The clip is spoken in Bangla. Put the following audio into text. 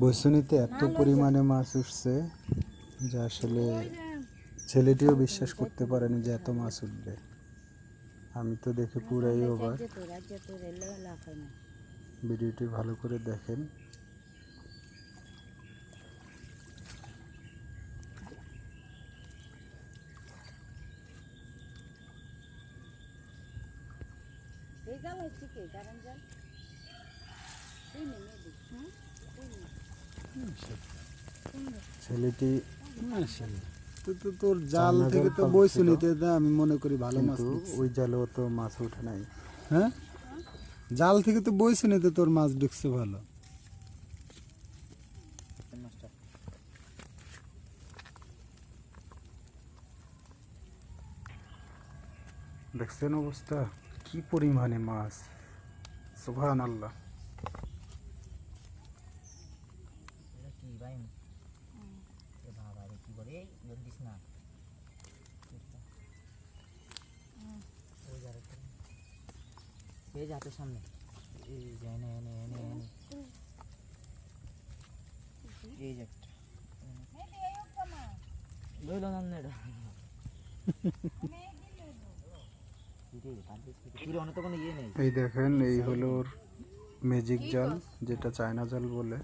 বৈশুনিতে এত পরিমাণে মাছ উঠছে যে আসলে ছেলেটিও বিশ্বাস করতে পারেনি যে এত মাছ উঠবে। আমি তো দেখে পুরাই অবাক। ভিডিওটি ভালো করে দেখেন। ছেলেটি তোর জাল থেকে তো বৈশুনিতে আমি মনে করি ভালো মাছ, ওই জালেও তো মাছ উঠে নাই। হ্যাঁ, জাল থেকে তো বৈশুনিতে তোর মাছ ঢুকছে ভালো। দেখছেন অবস্থা, কি পরিমাণে মাছ, সুবহানাল্লাহ। সামনে এই দেখেন, এই হলো ম্যাজিক জাল, যেটা চায়না জাল বলে।